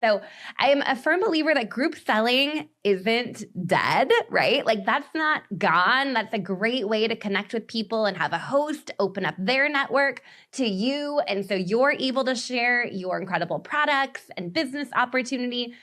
So I am a firm believer that group selling isn't dead, right? Like that's not gone. That's a great way to connect with people and have a host open up their network to you. And so you're able to share your incredible products and business opportunity.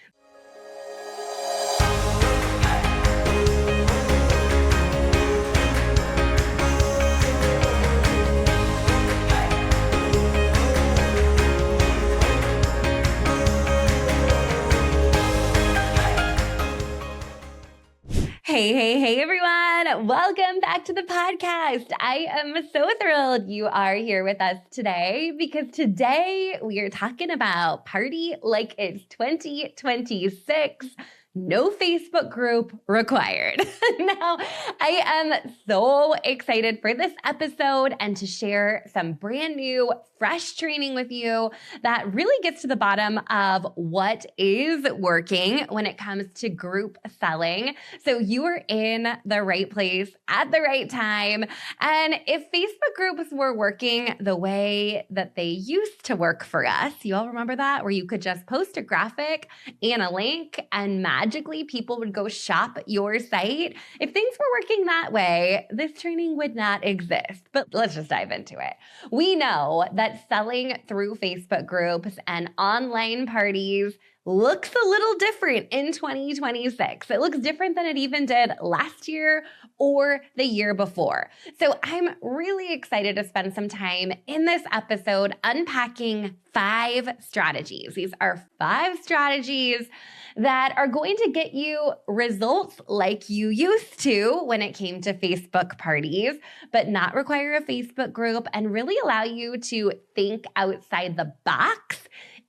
Hey, everyone. Welcome back to the podcast. I am so thrilled you are here with us today because today we are talking about party like it's 2026. No Facebook group required. Now, I am so excited for this episode and to share some brand new, fresh training with you that really gets to the bottom of what is working when it comes to group selling. So you are in the right place at the right time. And if Facebook groups were working the way that they used to work for us, you all remember that? Where you could just post a graphic and a link and magically people would go shop your site. If things were working that way, this training would not exist. But let's just dive into it. We know that selling through Facebook groups and online parties looks a little different in 2026. It looks different than it even did last year or the year before. So I'm really excited to spend some time in this episode unpacking 5 strategies. These are 5 strategies that are going to get you results like you used to when it came to Facebook parties, but not require a Facebook group and really allow you to think outside the box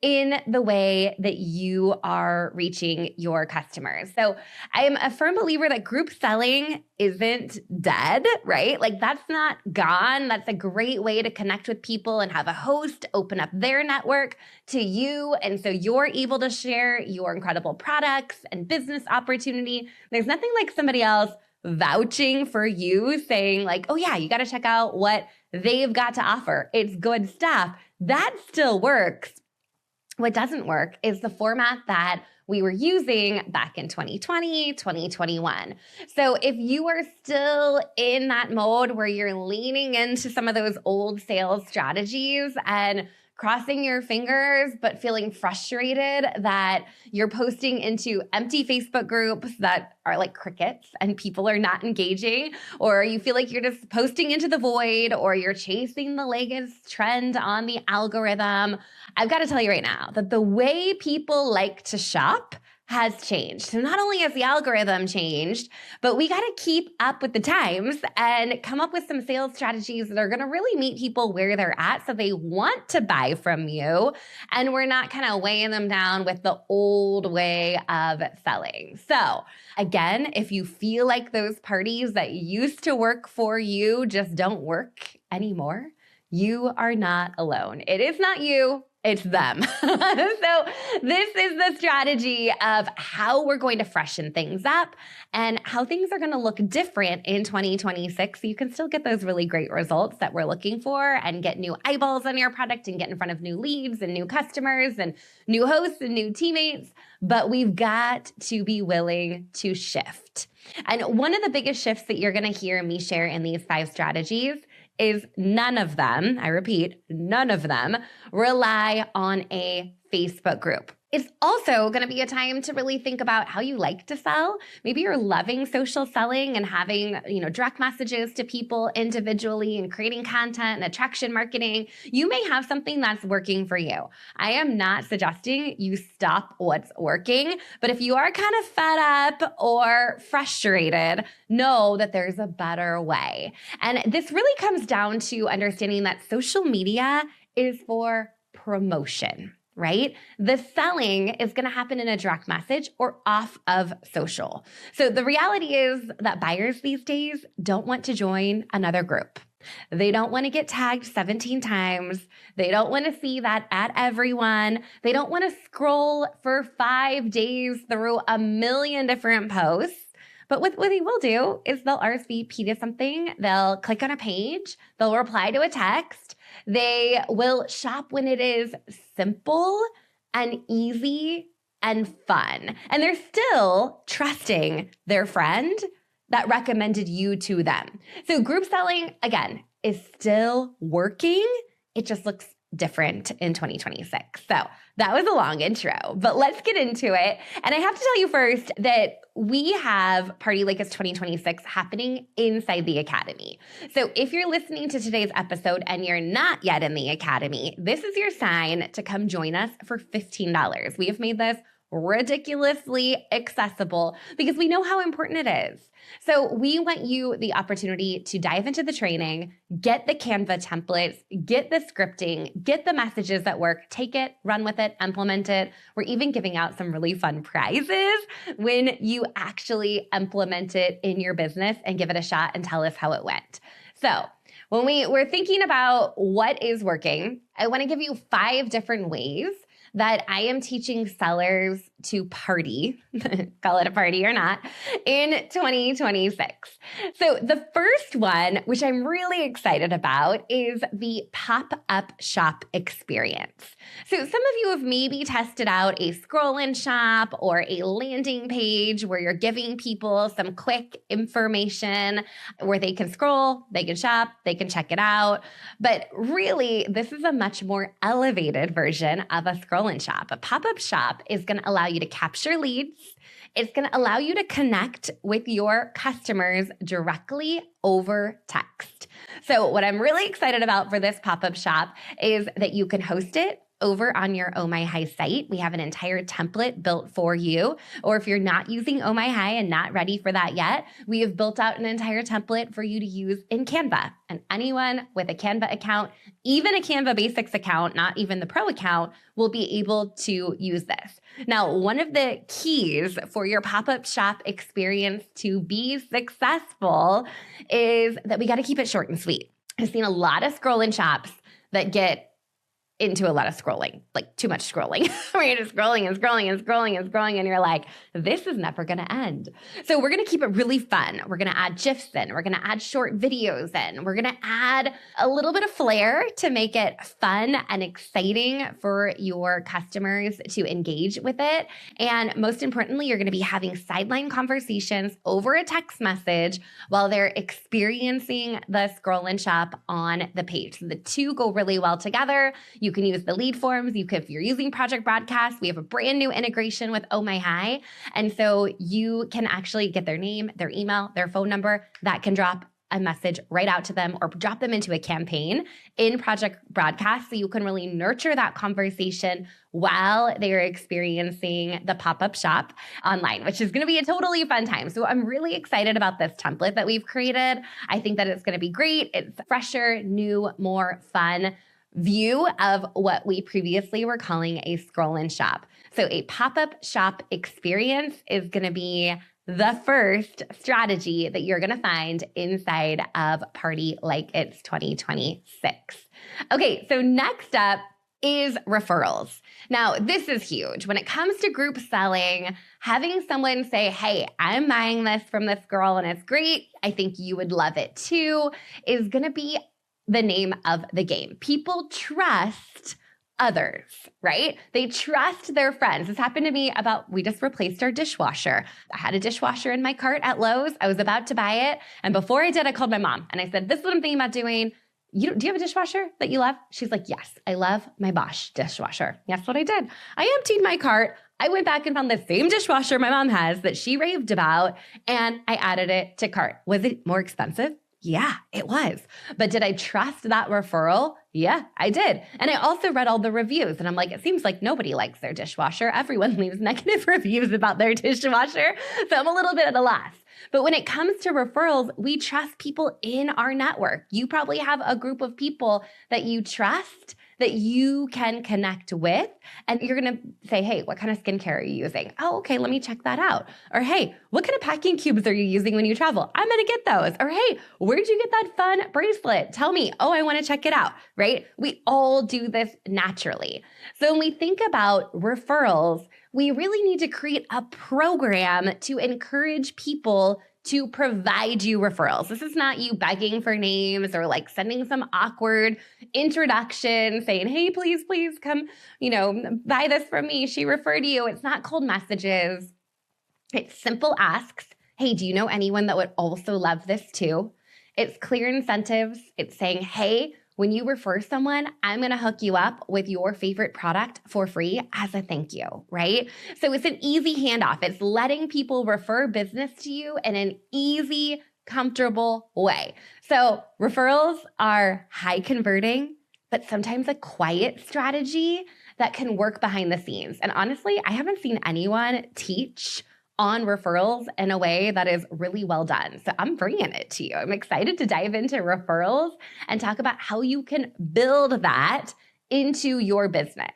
in the way that you are reaching your customers. So I am a firm believer that group selling isn't dead, right? Like that's not gone. That's a great way to connect with people and have a host open up their network to you. And so you're able to share your incredible products and business opportunity. There's nothing like somebody else vouching for you, saying like, oh yeah, you got to check out what they've got to offer. It's good stuff. That still works. What doesn't work is the format that we were using back in 2020, 2021. So if you are still in that mode where you're leaning into some of those old sales strategies and crossing your fingers, but feeling frustrated that you're posting into empty Facebook groups that are like crickets and people are not engaging, or you feel like you're just posting into the void, or you're chasing the latest trend on the algorithm, I've got to tell you right now that the way people like to shop has changed. So not only has the algorithm changed, but we got to keep up with the times and come up with some sales strategies that are going to really meet people where they're at so they want to buy from you. And we're not kind of weighing them down with the old way of selling. So again, if you feel like those parties that used to work for you just don't work anymore, you are not alone. It is not you. It's them. So this is the strategy of how we're going to freshen things up and how things are going to look different in 2026. So you can still get those really great results that we're looking for and get new eyeballs on your product and get in front of new leads and new customers and new hosts and new teammates. But we've got to be willing to shift. And one of the biggest shifts that you're going to hear me share in these 5 strategies is none of them, I repeat, none of them rely on a Facebook group. It's also going to be a time to really think about how you like to sell. Maybe you're loving social selling and having, direct messages to people individually and creating content and attraction marketing. You may have something that's working for you. I am not suggesting you stop what's working, but if you are kind of fed up or frustrated, know that there's a better way. And this really comes down to understanding that social media is for promotion, right? The selling is going to happen in a direct message or off of social. So the reality is that buyers these days don't want to join another group. They don't want to get tagged 17 times. They don't want to see that at everyone. They don't want to scroll for 5 days through a million different posts. But what they will do is they'll RSVP to something, they'll click on a page, they'll reply to a text, they will shop when it is simple and easy and fun. And they're still trusting their friend that recommended you to them. So group selling, again, is still working. It just looks different in 2026. So that was a long intro, but let's get into it. And I have to tell you first that we have Party Like It's 2026 happening inside the Academy. So if you're listening to today's episode and you're not yet in the Academy, this is your sign to come join us for $15. We have made this ridiculously accessible because we know how important it is. So we want you the opportunity to dive into the training, get the Canva templates, get the scripting, get the messages that work, take it, run with it, implement it. We're even giving out some really fun prizes when you actually implement it in your business and give it a shot and tell us how it went. So when we're thinking about what is working, I want to give you 5 different ways that I am teaching sellers to party, call it a party or not, in 2026. So the first one, which I'm really excited about, is the pop-up shop experience. So some of you have maybe tested out a scroll and shop or a landing page where you're giving people some quick information where they can scroll, they can shop, they can check it out. But really, this is a much more elevated version of a scroll and shop. A pop-up shop is going to allow you to capture leads. It's going to allow you to connect with your customers directly over text. So what I'm really excited about for this pop-up shop is that you can host it over on your Oh My High site. We have an entire template built for you. Or if you're not using Oh My High and not ready for that yet, we have built out an entire template for you to use in Canva. And anyone with a Canva account, even a Canva Basics account, not even the Pro account, will be able to use this. Now, one of the keys for your pop-up shop experience to be successful is that we got to keep it short and sweet. I've seen a lot of scroll and shops that get into a lot of scrolling, like too much scrolling, where you're just scrolling and scrolling and scrolling and scrolling, and you're like, this is never going to end. So we're going to keep it really fun. We're going to add GIFs in. We're going to add short videos in. We're going to add a little bit of flair to make it fun and exciting for your customers to engage with it. And most importantly, you're going to be having sideline conversations over a text message while they're experiencing the scroll and shop on the page. So the two go really well together. You can use the lead forms. If you're using Project Broadcast, we have a brand new integration with Oh My High. And so you can actually get their name, their email, their phone number. That can drop a message right out to them or drop them into a campaign in Project Broadcast so you can really nurture that conversation while they're experiencing the pop-up shop online, which is going to be a totally fun time. So I'm really excited about this template that we've created. I think that it's going to be great. It's fresher, new, more fun view of what we previously were calling a scroll and shop. So a pop-up shop experience is going to be the first strategy that you're going to find inside of Party Like It's 2026. Okay, so next up is referrals. Now, this is huge. When it comes to group selling, having someone say, hey, I'm buying this from this girl and it's great, I think you would love it too, is going to be the name of the game. People trust others, right? They trust their friends. This happened to me we just replaced our dishwasher. I had a dishwasher in my cart at Lowe's. I was about to buy it. And before I did, I called my mom and I said, this is what I'm thinking about doing. Do you have a dishwasher that you love? She's like, yes, I love my Bosch dishwasher. That's what I did. I emptied my cart. I went back and found the same dishwasher my mom has that she raved about, and I added it to cart. Was it more expensive? Yeah, it was. But did I trust that referral? Yeah, I did. And I also read all the reviews and I'm like, it seems like nobody likes their dishwasher. Everyone leaves negative reviews about their dishwasher. So I'm a little bit at a loss. But when it comes to referrals, we trust people in our network. You probably have a group of people that you trust, that you can connect with, and you're going to say, hey, what kind of skincare are you using? Oh, okay, let me check that out. Or hey, what kind of packing cubes are you using when you travel? I'm going to get those. Or hey, where'd you get that fun bracelet? Tell me. Oh, I want to check it out, right? We all do this naturally. So when we think about referrals, we really need to create a program to encourage people to provide you referrals. This is not you begging for names or like sending some awkward introduction saying, hey, please come, buy this from me. She referred you. It's not cold messages. It's simple asks. Hey, do you know anyone that would also love this too? It's clear incentives. It's saying, hey, when you refer someone, I'm going to hook you up with your favorite product for free as a thank you, right? So it's an easy handoff. It's letting people refer business to you in an easy, comfortable way. So referrals are high converting, but sometimes a quiet strategy that can work behind the scenes. And honestly, I haven't seen anyone teach on referrals in a way that is really well done. So I'm bringing it to you. I'm excited to dive into referrals and talk about how you can build that into your business.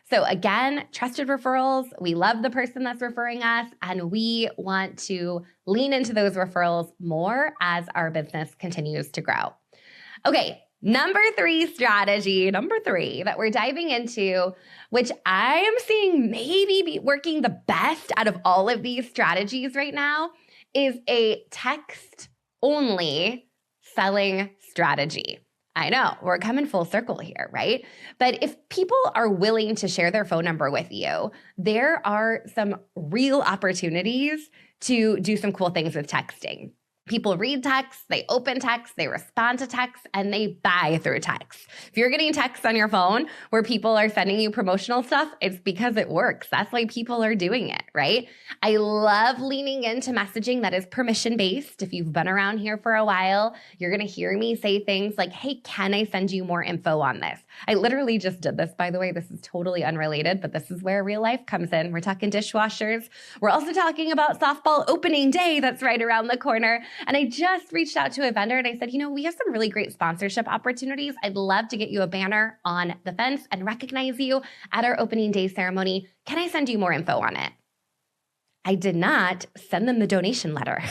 So again, trusted referrals. We love the person that's referring us, and we want to lean into those referrals more as our business continues to grow. Okay, number three that we're diving into, which I am seeing maybe be working the best out of all of these strategies right now, is a text-only selling strategy. I know, we're coming full circle here, right? But if people are willing to share their phone number with you, there are some real opportunities to do some cool things with texting. People read text, they open text, they respond to text, and they buy through text. If you're getting texts on your phone where people are sending you promotional stuff, it's because it works. That's why people are doing it, right? I love leaning into messaging that is permission-based. If you've been around here for a while, you're going to hear me say things like, hey, can I send you more info on this? I literally just did this, by the way. This is totally unrelated, but this is where real life comes in. We're talking dishwashers. We're also talking about softball opening day that's right around the corner. And I just reached out to a vendor and I said, we have some really great sponsorship opportunities. I'd love to get you a banner on the fence and recognize you at our opening day ceremony. Can I send you more info on it? I did not send them the donation letter.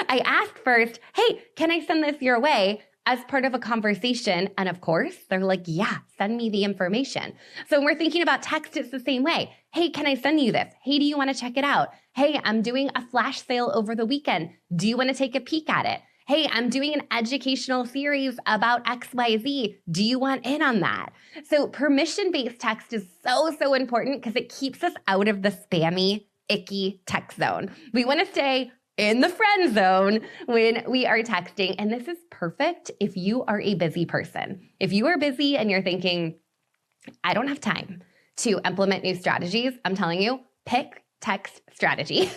I asked first, hey, can I send this your way as part of a conversation? And of course, they're like, yeah, send me the information. So when we're thinking about text, it's the same way. Hey, can I send you this? Hey, do you want to check it out? Hey, I'm doing a flash sale over the weekend. Do you want to take a peek at it? Hey, I'm doing an educational series about XYZ. Do you want in on that? So permission-based text is so important because it keeps us out of the spammy, icky text zone. We want to stay in the friend zone when we are texting. And this is perfect if you are a busy person. If you are busy and you're thinking, I don't have time to implement new strategies, I'm telling you, pick text strategy,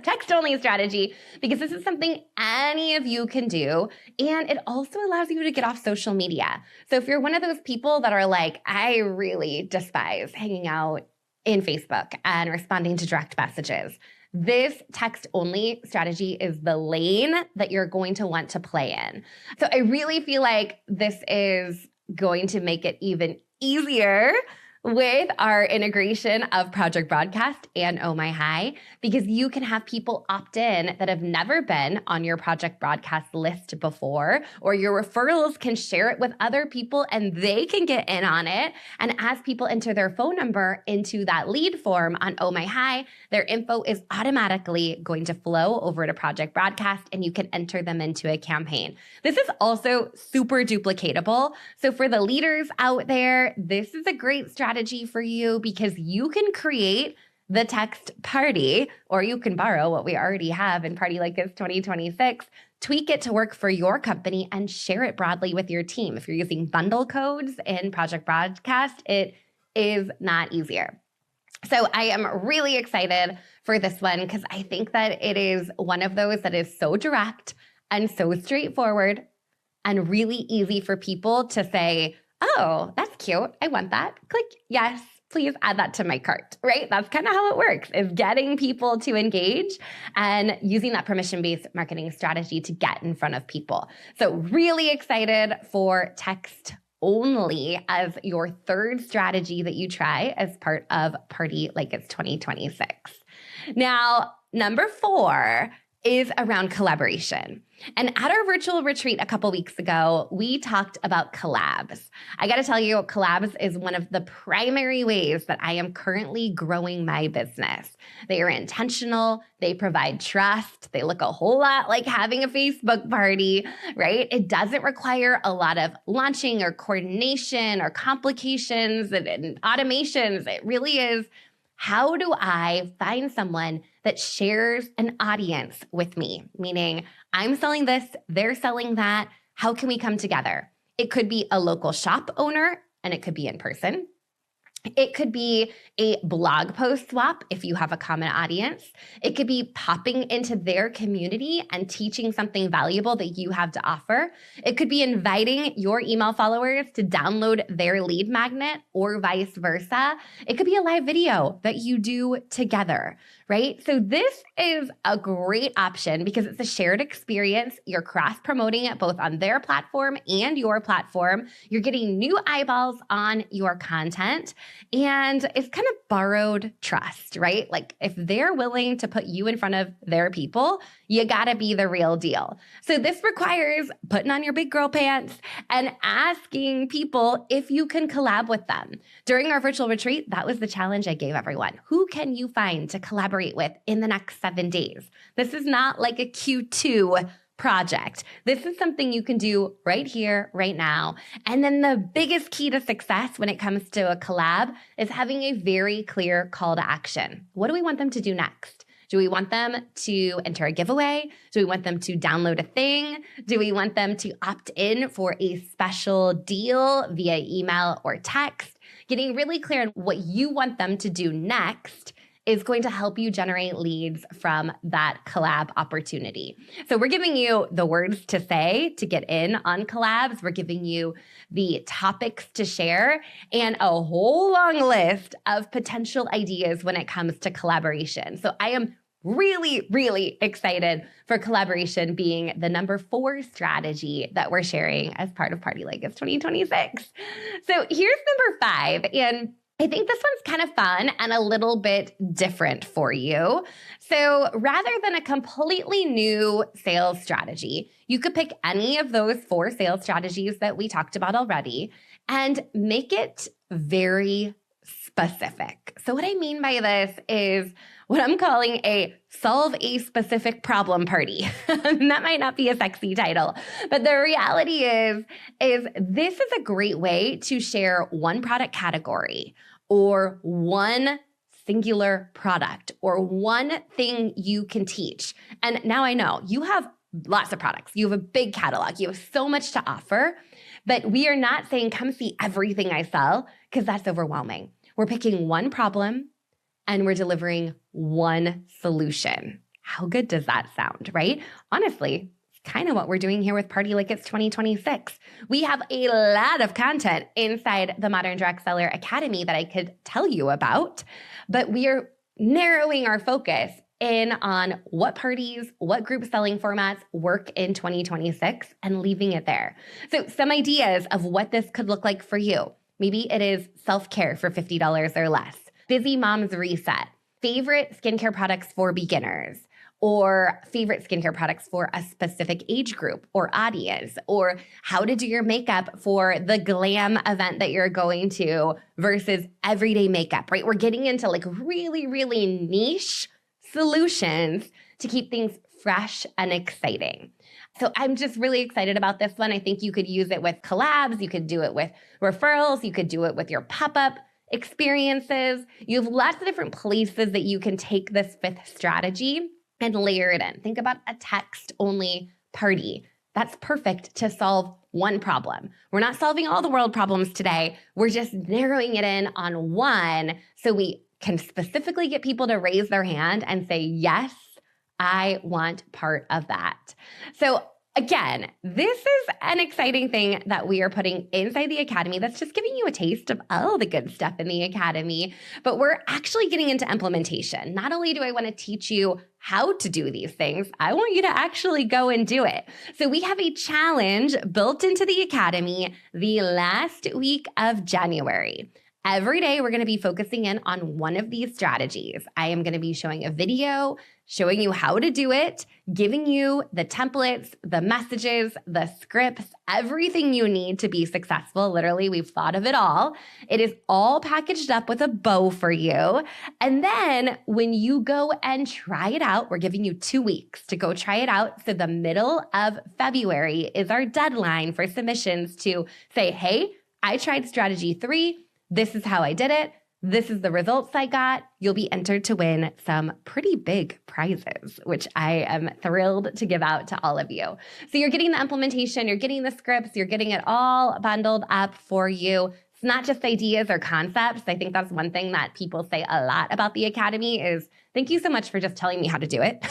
text-only strategy, because this is something any of you can do. And it also allows you to get off social media. So if you're one of those people that are like, I really despise hanging out in Facebook and responding to direct messages, this text-only strategy is the lane that you're going to want to play in. So I really feel like this is going to make it even easier with our integration of Project Broadcast and Oh My Hi, because you can have people opt in that have never been on your Project Broadcast list before, or your referrals can share it with other people and they can get in on it. And as people enter their phone number into that lead form on Oh My Hi, their info is automatically going to flow over to Project Broadcast and you can enter them into a campaign. This is also super duplicatable. So for the leaders out there, this is a great strategy for you because you can create the text party, or you can borrow what we already have in Party Like This 2026, tweak it to work for your company and share it broadly with your team. If you're using bundle codes in Project Broadcast, it is not easier. So I am really excited for this one because I think that it is one of those that is so direct and so straightforward and really easy for people to say, oh, that's cute. I want that. Click yes. Please add that to my cart, right? That's kind of how it works, is getting people to engage and using that permission-based marketing strategy to get in front of people. So really excited for text only as your third strategy that you try as part of Party Like It's 2026. Now, number 4 is around collaboration. And at our virtual retreat a couple weeks ago, we talked about collabs. I got to tell you, collabs is one of the primary ways that I am currently growing my business. They are intentional. They provide trust. They look a whole lot like having a Facebook party, right? It doesn't require a lot of launching or coordination or complications and automations. It really is, how do I find someone that shares an audience with me? Meaning, I'm selling this, they're selling that. How can we come together? It could be a local shop owner, and it could be in person. It could be a blog post swap if you have a common audience. It could be popping into their community and teaching something valuable that you have to offer. It could be inviting your email followers to download their lead magnet or vice versa. It could be a live video that you do together, right? So this is a great option because it's a shared experience. You're cross-promoting it both on their platform and your platform. You're getting new eyeballs on your content. And it's kind of borrowed trust, right? Like if they're willing to put you in front of their people, you gotta be the real deal. So this requires putting on your big girl pants and asking people if you can collab with them. During our virtual retreat, that was the challenge I gave everyone. Who can you find to collaborate with in the next 7 days? This is not like a Q2 project. This is something you can do right here, right now. And then the biggest key to success when it comes to a collab is having a very clear call to action. What do we want them to do next? Do we want them to enter a giveaway? Do we want them to download a thing? Do we want them to opt in for a special deal via email or text? Getting really clear on what you want them to do next is going to help you generate leads from that collab opportunity. So we're giving you the words to say to get in on collabs. We're giving you the topics to share and a whole long list of potential ideas when it comes to collaboration. So I am really, really excited for collaboration being the number 4 strategy that we're sharing as part of Party Like It's 2026. So here's number 5. And I think this one's kind of fun and a little bit different for you. So rather than a completely new sales strategy, you could pick any of those 4 sales strategies that we talked about already and make it very specific. So what I mean by this is what I'm calling a solve a specific problem party. That might not be a sexy title, but the reality is this is a great way to share one product category or one singular product or one thing you can teach. And now I know you have lots of products. You have a big catalog. You have so much to offer, but we are not saying come see everything I sell because that's overwhelming. We're picking one problem and we're delivering one solution. How good does that sound, right? Honestly, it's kind of what we're doing here with Party Like It's 2026. We have a lot of content inside the Modern Direct Seller Academy that I could tell you about, but we are narrowing our focus in on what parties, what group selling formats work in 2026 and leaving it there. So some ideas of what this could look like for you. Maybe it is self-care for $50 or less. Busy Mom's Reset, favorite skincare products for beginners, or favorite skincare products for a specific age group or audience, or how to do your makeup for the glam event that you're going to versus everyday makeup, right? We're getting into like really, really niche solutions to keep things fresh and exciting. So I'm just really excited about this one. I think you could use it with collabs. You could do it with referrals. You could do it with your pop-up experiences. You have lots of different places that you can take this 5th strategy and layer it in. Think about a text-only party. That's perfect to solve one problem. We're not solving all the world problems today. We're just narrowing it in on one so we can specifically get people to raise their hand and say, yes, I want part of that. So again, this is an exciting thing that we are putting inside the Academy that's just giving you a taste of all the good stuff in the Academy, but we're actually getting into implementation. Not only do I want to teach you how to do these things, I want you to actually go and do it. So we have a challenge built into the Academy the last week of January. Every day, we're going to be focusing in on one of these strategies. I am going to be showing a video, showing you how to do it, giving you the templates, the messages, the scripts, everything you need to be successful. Literally, we've thought of it all. It is all packaged up with a bow for you. And then when you go and try it out, we're giving you 2 weeks to go try it out. So the middle of February is our deadline for submissions to say, hey, I tried strategy 3. This is how I did it. This is the results I got. You'll be entered to win some pretty big prizes, which I am thrilled to give out to all of you. So you're getting the implementation, you're getting the scripts, you're getting it all bundled up for you. It's not just ideas or concepts. I think that's one thing that people say a lot about the Academy is, thank you so much for just telling me how to do it.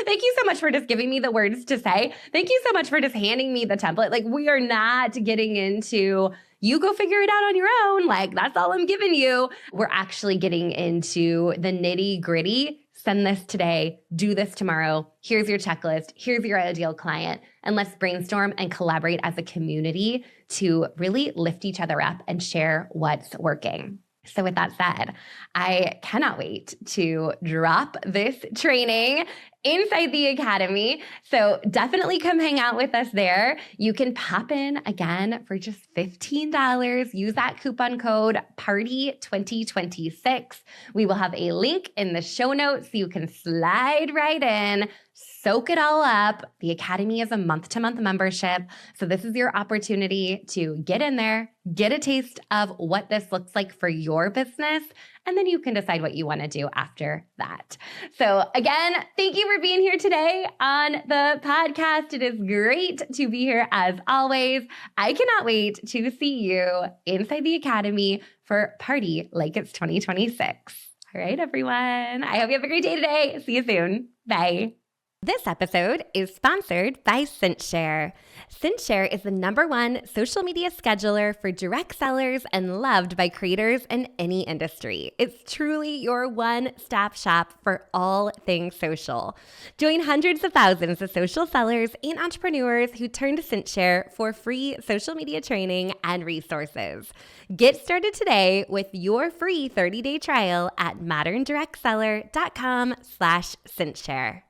Thank you so much for just giving me the words to say. Thank you so much for just handing me the template. Like, we are not getting into, you go figure it out on your own. Like, that's all I'm giving you. We're actually getting into the nitty gritty. Send this today, do this tomorrow. Here's your checklist. Here's your ideal client. And let's brainstorm and collaborate as a community to really lift each other up and share what's working. So with that said, I cannot wait to drop this training inside the Academy. So definitely come hang out with us there. You can pop in again for just $15. Use that coupon code PARTY2026. We will have a link in the show notes so you can slide right in. Soak it all up. The Academy is a month-to-month membership. So this is your opportunity to get in there, get a taste of what this looks like for your business, and then you can decide what you want to do after that. So again, thank you for being here today on the podcast. It is great to be here as always. I cannot wait to see you inside the Academy for Party Like It's 2026. All right, everyone. I hope you have a great day today. See you soon. Bye. This episode is sponsored by CintShare. CintShare is the #1 social media scheduler for direct sellers and loved by creators in any industry. It's truly your one-stop shop for all things social. Join hundreds of thousands of social sellers and entrepreneurs who turn to CintShare for free social media training and resources. Get started today with your free 30-day trial at moderndirectseller.com/CintShare.